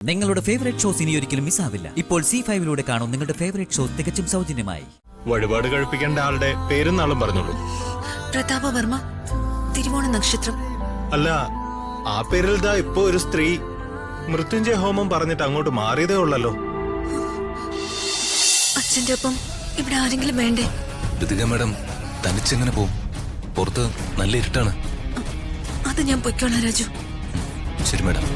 നിങ്ങളുടെ favourite shows ഇനി ഒരിക്കലും മിസ്സാവില്ല. ഇപ്പോൾ C5 കാണും നിങ്ങളുടെ ഫേവറേറ്റ് ഷോസ് തികച്ചും സൗജന്യമായി. വഴിപാട് കഴിപ്പിക്കേണ്ട ആളുടെ പേരും നാളും പറഞ്ഞോളൂ. പ്രതാപവർമ്മ, തിരുവോണ നക്ഷത്രം. അല്ല, ആ പേരിൽ ദാ ഇപ്പോ ഒരു സ്ത്രീ മൃത്യുഞ്ജയ ഹോമം പറഞ്ഞിട്ട് അങ്ങോട്ട് മാറിയതേ ഉള്ളല്ലോ. അച്ഛന്റെ ഒപ്പം ഇവിടെ ആരെങ്കിലും വേണ്ടേ? ഋതിക മാഡം തനിച്ചെങ്ങനെ പോവും? പുറത്ത് നല്ല ഇരുട്ടാണ്. അത് ഞാൻ പൊയ്ക്കോളാം രാജു. ശരി മാഡം.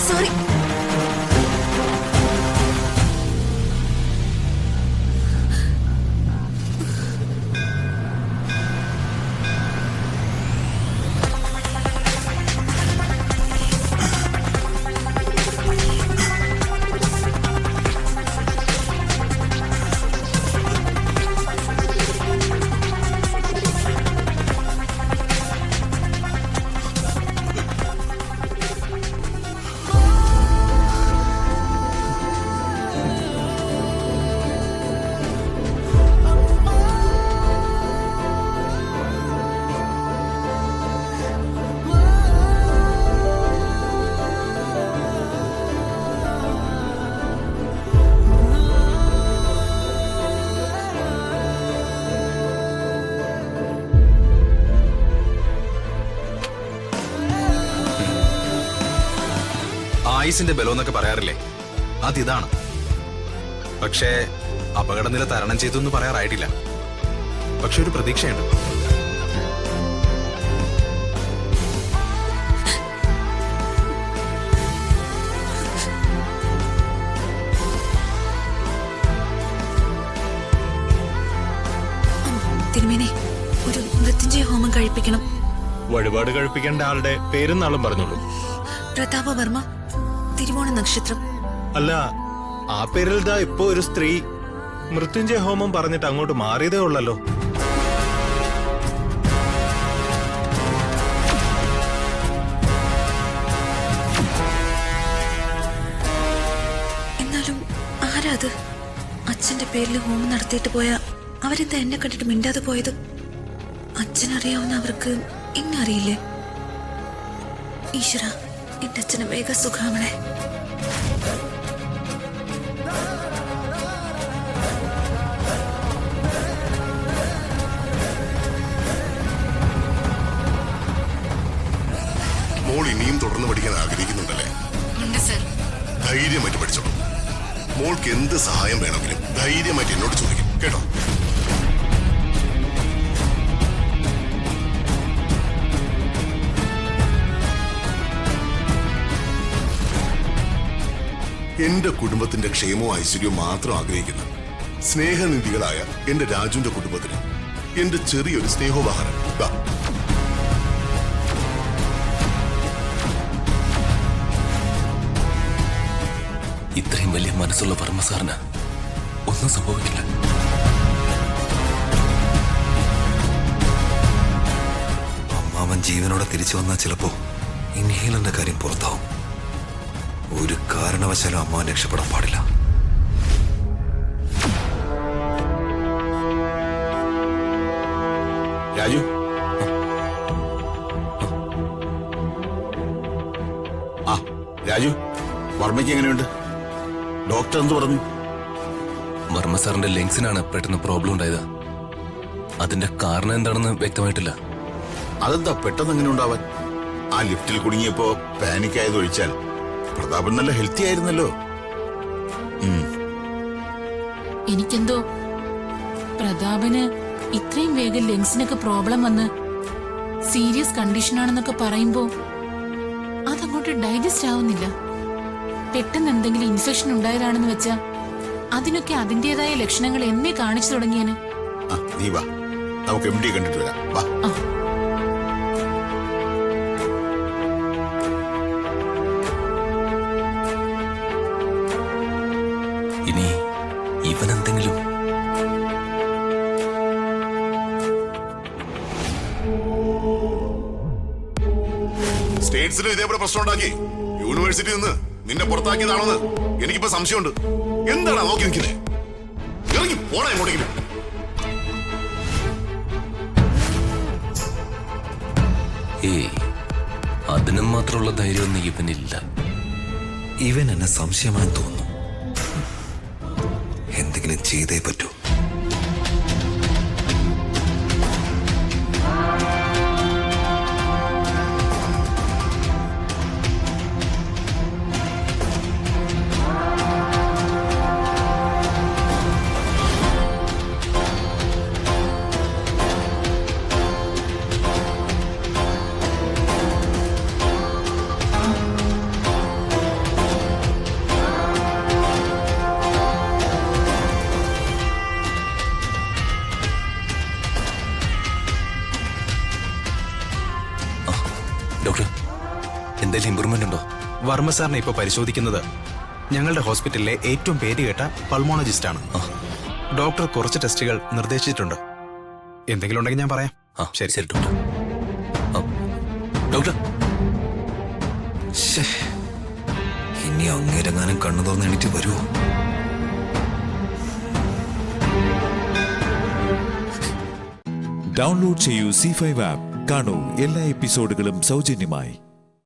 സോറി. ആയുസിന്റെ ബലം എന്നൊക്കെ പറയാറില്ലേ, അതിതാണ്. പക്ഷേ അപകടനില തരണം ചെയ്തു എന്ന് പറയാറായിട്ടില്ല. പക്ഷെ ഒരു പ്രതീക്ഷയുണ്ട്. തിരുമേനി, ഒരു മൃത്യുഞ്ജയ ഹോമം കഴിപ്പിക്കണം. വഴിപാട് കഴിപ്പിക്കേണ്ട ആളുടെ പേരും നാളും പറഞ്ഞോളൂ. പ്രതാപവർമ്മ, തിരുവോണ നക്ഷത്രം. അല്ല, ആ പേരിൽ ദാ ഇപ്പോ ഒരു സ്ത്രീ മൃത്യുഞ്ജയ ഹോമം പറഞ്ഞിട്ട് അങ്ങോട്ട് മാറിയതേ ഉള്ളല്ലോ. എന്നാലും ആരാ അത്? അച്ഛന്റെ പേരിൽ ഹോമം നടത്തിയിട്ട് പോയ അവരെന്താ എന്നെ കണ്ടിട്ട് മിണ്ടാതെ പോയത്? അച്ഛനറിയാവുന്ന അവർക്ക് ഇന്നറിയില്ലേ? ഈശ്വര, എന്റെ അച്ഛന് വേഗം സുഖാവണേ. മോൾ ഇനിയും തുടർന്ന് പഠിക്കാൻ ആഗ്രഹിക്കുന്നുണ്ടല്ലേ? ധൈര്യമായിട്ട് പഠിച്ചോളൂ. മോൾക്ക് എന്ത് സഹായം വേണമെങ്കിലും ധൈര്യമായിട്ട് എന്നോട് ചോദിക്കും, കേട്ടോ? എന്റെ കുടുംബത്തിന്റെ ക്ഷേമവും ഐശ്വര്യവും മാത്രം ആഗ്രഹിക്കുന്ന സ്നേഹനിധികളായ എന്റെ രാജുവിന്റെ കുടുംബത്തിന് എന്റെ ചെറിയൊരു സ്നേഹോപഹാരം. ദാ. ഇത്രയും വലിയ മനസ്സുള്ള വർമ്മ സാറിന് ഒന്നും സംഭവിക്കില്ല. അമ്മാവൻ ജീവനോടെ തിരിച്ചു വന്നാൽ ചിലപ്പോ ഇൻഹേലറിന്റെ കാര്യം പുറത്താവും. ഒരു കാരണവശാലും അമ്മാവൻ രക്ഷപ്പെടാൻ പാടില്ല. രാജു, ആ രാജു, വർമ്മയ്ക്ക് എങ്ങനെയുണ്ട്? ഡോക്ടർ എന്ത് പറഞ്ഞു? വർമ്മ സാറിന്റെ ലെങ്സിനാണ് പെട്ടെന്ന് പ്രോബ്ലം ഉണ്ടായത്. അതിന്റെ കാരണം എന്താണെന്ന് വ്യക്തമായിട്ടില്ല. അതെന്താ പെട്ടെന്ന് എങ്ങനെ ഉണ്ടാവാൻ? ആ ലിഫ്റ്റിൽ കുടുങ്ങിയപ്പോ പാനിക് ആയതൊഴിച്ചാൽ പ്രതാപൻ നല്ല ഹെൽത്തി ആയിരുന്നല്ലോ. എനിക്കെന്തോ പ്രതാപന് ഇത്രയും വേഗം ലെങ്സിനൊക്കെ പ്രോബ്ലം വന്ന് സീരിയസ് കണ്ടീഷനാണെന്നൊക്കെ പറയുമ്പോ അതങ്ങോട്ട് ഡൈജസ്റ്റ് ആവുന്നില്ല. പെട്ടെന്ന് എന്തെങ്കിലും ഇൻഫെക്ഷൻ ഉണ്ടായതാണെന്ന് വെച്ചാ അതിനൊക്കെ അതിന്റേതായ ലക്ഷണങ്ങൾ എന്നെ കാണിച്ചു തുടങ്ങിയാണ്. നീ വാ, നമുക്ക് എം ഡി കണ്ടിട്ട് വരാം. വാ. ഇനി ഇവനെന്തെങ്കിലും സ്റ്റേറ്റ്സിലും ഇതേപോലെ പ്രശ്നം ഉണ്ടാക്കി യൂണിവേഴ്സിറ്റി നിന്ന് നിന്നെ പുറത്താക്കിയതാണെന്ന് എനിക്കിപ്പോ സംശയമുണ്ട്. എന്താണ് നോക്കി നിൽക്കുന്നത്? ഇറങ്ങി പോണ എങ്ങോട്ടെങ്കിലും. ഏയ്, അതിനും മാത്രമുള്ള ധൈര്യമൊന്നും ഇവനില്ല. ഇവൻ എന്നെ സംശയമാണെന്ന് തോന്നുന്നു. എന്തെങ്കിലും ചെയ്തേ പറ്റൂ. ഡോക്ടർ, എന്തെങ്കിലും ഇമ്പ്രൂവ്മെന്റ് ഉണ്ടോ? വർമ്മ സാറിനെ ഇപ്പൊ പരിശോധിക്കുന്നത് ഞങ്ങളുടെ ഹോസ്പിറ്റലിലെ ഏറ്റവും പേര് കേട്ട പൾമോളജിസ്റ്റ് ആണ്. ഡോക്ടർ കുറച്ച് ടെസ്റ്റുകൾ നിർദ്ദേശിച്ചിട്ടുണ്ട്. എന്തെങ്കിലും ഉണ്ടെങ്കിൽ ഞാൻ പറയാം. ശരി ശരി ഡോക്ടർ. ഡോക്ടർ, ഇനി അങ്ങേരെങ്ങാനും കണ്ണു തുറന്ന് എണീറ്റ് വരുമോ? ഡൗൺലോഡ് ചെയ്യൂ C5 ആപ്പ്. കാണൂ എല്ലാ എപ്പിസോഡുകളും സൗജന്യമായി.